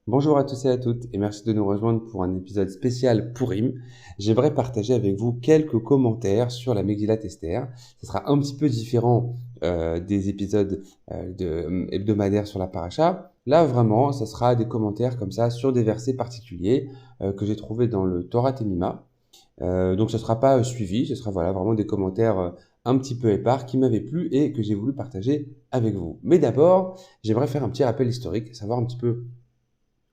Bonjour à tous et à toutes et merci de nous rejoindre pour un épisode spécial Pourim. J'aimerais partager avec vous quelques commentaires sur la Megillat Esther. Ce sera un petit peu différent des épisodes hebdomadaires sur la paracha. Là, vraiment, ce sera des commentaires comme ça sur des versets particuliers que j'ai trouvés dans le Torah Temima. Donc, ce sera pas suivi, ce sera voilà, vraiment des commentaires un petit peu épars qui m'avaient plu et que j'ai voulu partager avec vous. Mais d'abord, j'aimerais faire un petit rappel historique, savoir un petit peu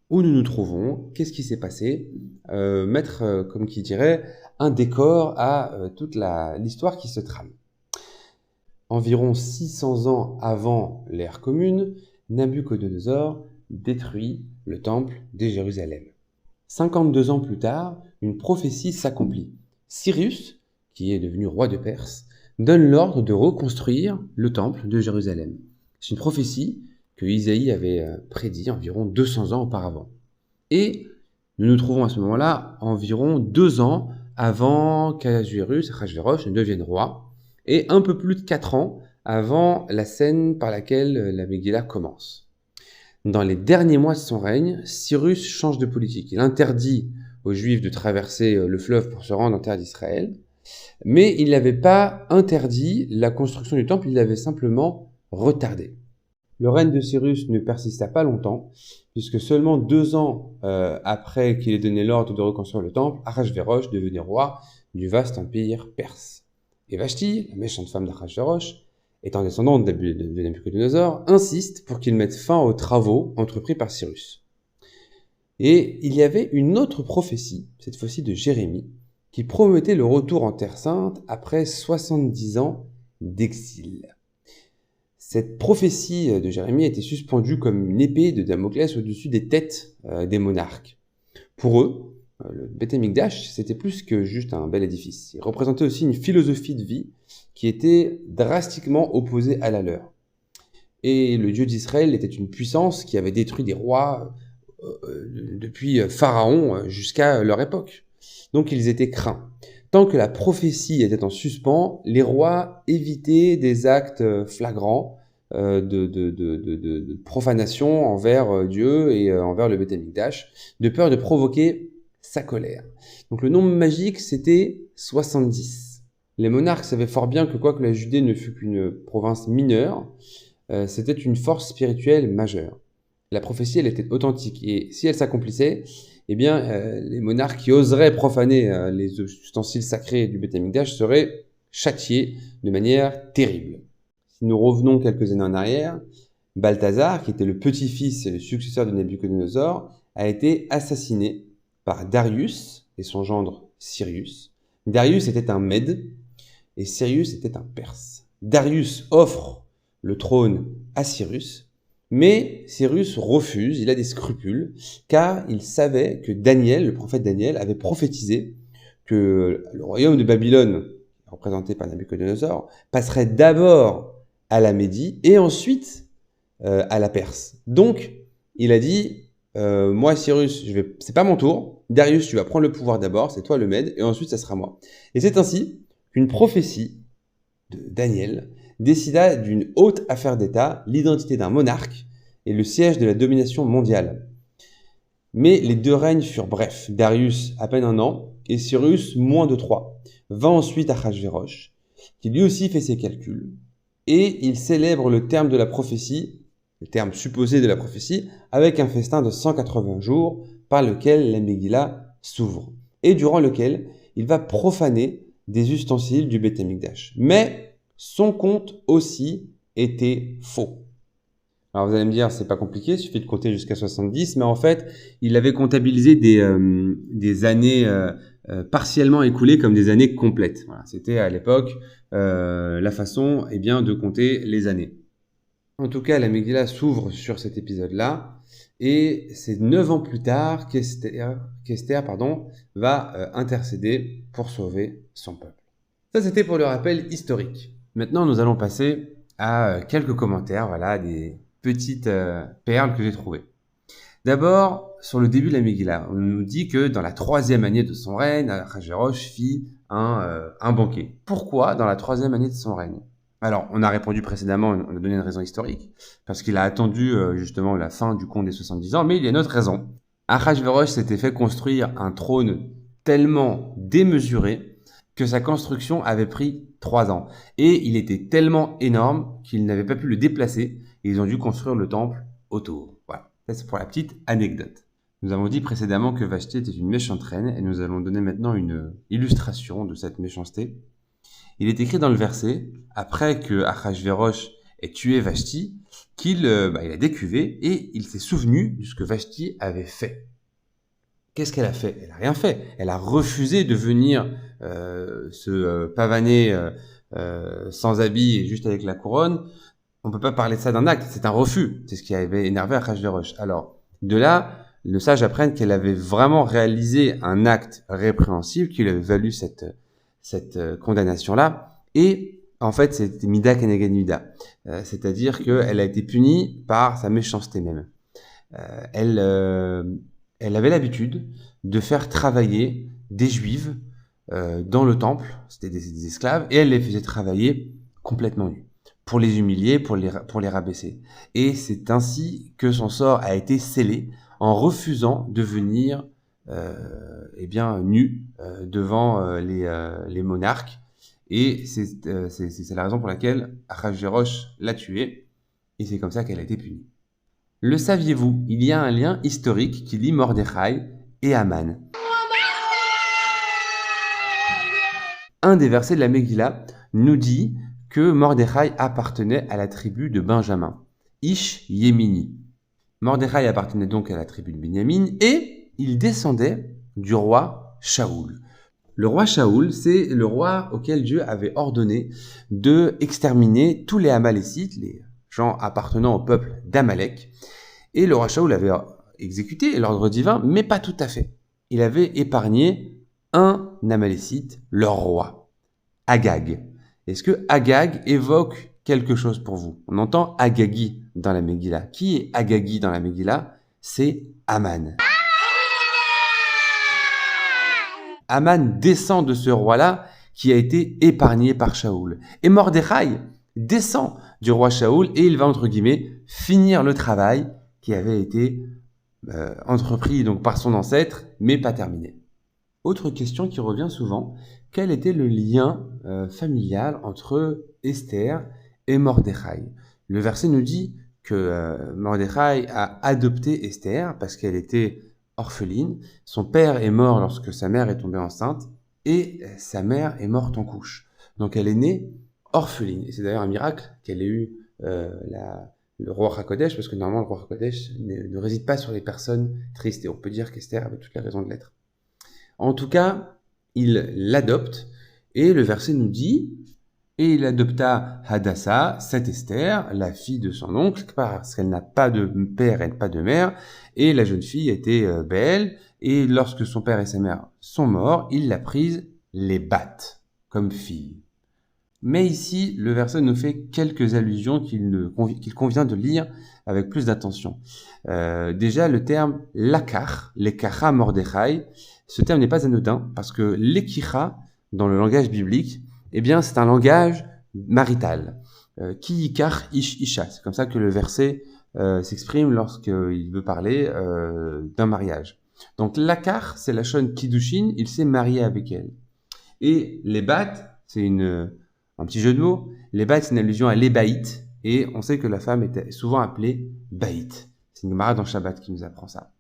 où nous nous trouvons, qu'est-ce qui s'est passé, mettre, comme qui dirait, un décor à toute l'histoire qui se trame. Environ 600 ans avant l'ère commune, Nabuchodonosor détruit le temple de Jérusalem. 52 ans plus tard, une prophétie s'accomplit. Cyrus, qui est devenu roi de Perse, donne l'ordre de reconstruire le temple de Jérusalem. C'est une prophétie que Isaïe avait prédit environ 200 ans auparavant. Et nous nous trouvons à ce moment-là environ 2 ans avant qu'Achashvérosh ne devienne roi, et un peu plus de 4 ans avant la scène par laquelle la Megillah commence. Dans les derniers mois de son règne, Cyrus change de politique. Il interdit aux Juifs de traverser le fleuve pour se rendre en terre d'Israël, mais il n'avait pas interdit la construction du temple, il l'avait simplement retardé. Le règne de Cyrus ne persista pas longtemps, puisque seulement 2 ans après qu'il ait donné l'ordre de reconstruire le temple, Achashvérosh devenait roi du vaste empire perse. Et Vashti, la méchante femme d'Achashvérosh, étant descendante de Nabuchodonosor, insiste pour qu'il mette fin aux travaux entrepris par Cyrus. Et il y avait une autre prophétie, cette fois-ci de Jérémie, qui promettait le retour en Terre Sainte après 70 ans d'exil. Cette prophétie de Jérémie était suspendue comme une épée de Damoclès au-dessus des têtes des monarques. Pour eux, le Beth Amikdash, c'était plus que juste un bel édifice. Il représentait aussi une philosophie de vie qui était drastiquement opposée à la leur. Et le Dieu d'Israël était une puissance qui avait détruit des rois depuis Pharaon jusqu'à leur époque. Donc ils étaient craints. Tant que la prophétie était en suspens, les rois évitaient des actes flagrants de profanation envers Dieu et envers le Beth Amikdash, de peur de provoquer sa colère. Donc le nombre magique, c'était 70. Les monarques savaient fort bien que quoique la Judée ne fût qu'une province mineure, c'était une force spirituelle majeure. La prophétie, elle était authentique, et si elle s'accomplissait, eh bien, les monarques qui oseraient profaner les ustensiles sacrés du Beth Amikdash seraient châtiés de manière terrible. Si nous revenons quelques années en arrière, Balthazar, qui était le petit-fils et le successeur de Nabuchodonosor, a été assassiné par Darius et son gendre Cyrus. Darius était un Mède et Cyrus était un Perse. Darius offre le trône à Cyrus, mais Cyrus refuse, il a des scrupules, car il savait que Daniel, le prophète Daniel, avait prophétisé que le royaume de Babylone, représenté par Nabuchodonosor, passerait d'abord à la Médie et ensuite à la Perse. Donc, il a dit, moi Cyrus, c'est pas mon tour, Darius, tu vas prendre le pouvoir d'abord, c'est toi le Mède, et ensuite ça sera moi. Et c'est ainsi qu'une prophétie de Daniel décida d'une haute affaire d'État, l'identité d'un monarque et le siège de la domination mondiale. Mais les deux règnes furent brefs. Darius, à peine 1 an, et Cyrus, moins de 3. Va ensuite Achashvérosh, qui lui aussi fait ses calculs, et il célèbre le terme de la prophétie, le terme supposé de la prophétie, avec un festin de 180 jours, par lequel la Megillah s'ouvre, et durant lequel il va profaner des ustensiles du Beth Amikdash. Mais son compte aussi était faux. Alors vous allez me dire, c'est pas compliqué, il suffit de compter jusqu'à 70, mais en fait, il avait comptabilisé des années partiellement écoulées comme des années complètes. Voilà, c'était à l'époque la façon de compter les années. En tout cas, la Megillah s'ouvre sur cet épisode-là, et c'est 9 ans plus tard qu'Esther va intercéder pour sauver son peuple. Ça, c'était pour le rappel historique. Maintenant, nous allons passer à quelques commentaires, voilà, des petites perles que j'ai trouvées. D'abord, sur le début de la Megillah, on nous dit que dans la 3e année de son règne, Achashvérosh fit un banquet. Pourquoi dans la 3e année de son règne ? Alors, on a répondu précédemment, on a donné une raison historique, parce qu'il a attendu justement la fin du conte des 70 ans, mais il y a une autre raison. Ahasverosh s'était fait construire un trône tellement démesuré que sa construction avait pris 3 ans. Et il était tellement énorme qu'ils n'avaient pas pu le déplacer, et ils ont dû construire le temple autour. Voilà, ça c'est pour la petite anecdote. Nous avons dit précédemment que Vashti était une méchante reine, et nous allons donner maintenant une illustration de cette méchanceté. Il est écrit dans le verset, après que Ahasverosh ait tué Vashti, qu'il il a décuvé et il s'est souvenu de ce que Vashti avait fait. Qu'est-ce qu'elle a fait? Elle n'a rien fait. Elle a refusé de venir se pavaner sans habit et juste avec la couronne. On ne peut pas parler de ça d'un acte, c'est un refus. C'est ce qui avait énervé Ahasverosh. Alors, de là, le sage apprenne qu'elle avait vraiment réalisé un acte répréhensible qui lui avait valu cette condamnation-là. Et en fait, c'était Mida Keneged Mida. C'est-à-dire qu'elle a été punie par sa méchanceté même. Elle avait l'habitude de faire travailler des juives dans le temple, c'était des esclaves, et elle les faisait travailler complètement nus, pour les humilier, pour les rabaisser. Et c'est ainsi que son sort a été scellé en refusant de venir nu devant les monarques. Et c'est la raison pour laquelle Ahasverosh l'a tuée, et c'est comme ça qu'elle a été punie. Le saviez-vous? Il y a un lien historique qui lie Mordechai et Haman. Un des versets de la Megillah nous dit que Mordechai appartenait à la tribu de Benjamin, Ish Yemini. Mordechai appartenait donc à la tribu de Benjamin et il descendait du roi Shaoul. Le roi Shaoul, c'est le roi auquel Dieu avait ordonné de exterminer tous les Amalécites, les gens appartenant au peuple d'Amalek. Et le roi Shaoul avait exécuté l'ordre divin, mais pas tout à fait. Il avait épargné un Amalécite, leur roi, Agag. Est-ce que Agag évoque quelque chose pour vous? On entend Agagi dans la Megillah. Qui est Agagi dans la Megillah? C'est Haman. Haman descend de ce roi-là qui a été épargné par Shaoul. Et Mordechai descend du roi Shaoul et il va, entre guillemets, finir le travail qui avait été entrepris donc par son ancêtre, mais pas terminé. Autre question qui revient souvent, quel était le lien familial entre Esther et Mordechai? Le verset nous dit que Mordechai a adopté Esther parce qu'elle était orpheline. Son père est mort lorsque sa mère est tombée enceinte et sa mère est morte en couche. Donc elle est née orpheline. Et c'est d'ailleurs un miracle qu'elle ait eu le roi HaKodesh, parce que normalement le roi HaKodesh ne réside pas sur les personnes tristes. Et on peut dire qu'Esther avait toutes les raisons de l'être. En tout cas, il l'adopte et le verset nous dit « Et il adopta Hadassa, cette Esther, la fille de son oncle, parce qu'elle n'a pas de père et pas de mère, et la jeune fille était belle, et lorsque son père et sa mère sont morts, il l'a prise les bat comme fille. » Mais ici, le verset nous fait quelques allusions qu'il convient de lire avec plus d'attention. Déjà, le terme « lakar », « l'ekacha Mordechai », ce terme n'est pas anodin, parce que « l'ekicha », dans le langage biblique, eh bien, c'est un langage marital. Ki yikar ish isha. C'est comme ça que le verset s'exprime lorsqu'il veut parler d'un mariage. Donc, lakar, c'est la shon kiddushin, il s'est marié avec elle. Et les bat, c'est un petit jeu de mots. Les bat, c'est une allusion à l'ébaït, et on sait que la femme était souvent appelée baït. C'est une Gemara dans Shabbat qui nous apprend ça.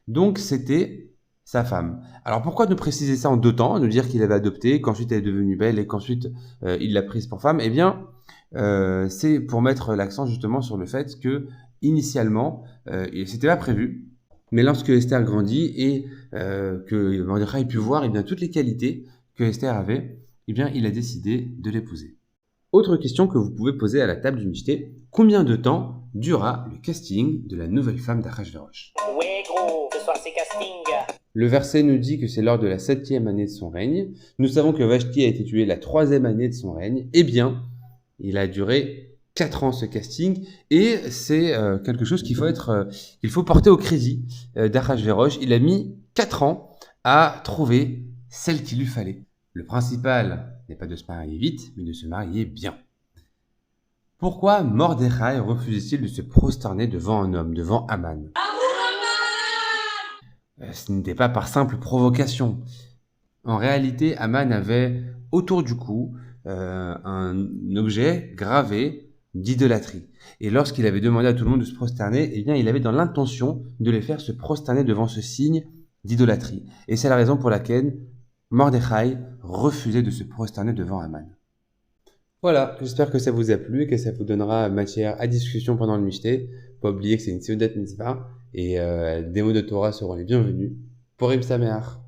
Donc, c'était sa femme. Alors pourquoi nous préciser ça en 2 temps, nous dire qu'il avait adopté, qu'ensuite elle est devenue belle et qu'ensuite il l'a prise pour femme? Eh bien, c'est pour mettre l'accent justement sur le fait que initialement, c'était pas prévu, mais lorsque Esther grandit et que Mordechai ait pu voir eh bien, toutes les qualités que Esther avait, eh bien, il a décidé de l'épouser. Autre question que vous pouvez poser à la table du Michté, combien de temps durera le casting de la nouvelle femme d'Ahasverosh? Ouais gros, ce soir c'est casting. Le verset nous dit que c'est lors de la 7e année de son règne. Nous savons que Vashti a été tuée la 3e année de son règne. Eh bien, il a duré 4 ans ce casting et c'est quelque chose qu'il faut porter au crédit d'Ahasverosh. Il a mis 4 ans à trouver celle qu'il lui fallait. Le principal n'est pas de se marier vite, mais de se marier bien. Pourquoi Mordechai refusait-il de se prosterner devant un homme, devant Aman? Ce n'était pas par simple provocation. En réalité, Aman avait autour du cou un objet gravé d'idolâtrie. Et lorsqu'il avait demandé à tout le monde de se prosterner, eh bien, il avait dans l'intention de les faire se prosterner devant ce signe d'idolâtrie. Et c'est la raison pour laquelle Mordechai refusait de se prosterner devant Aman. Voilà, j'espère que ça vous a plu et que ça vous donnera matière à discussion pendant le Michté. Pas oublier que c'est une Seudat Mitzvah et des mots de Torah seront les bienvenus. Purim Sameach.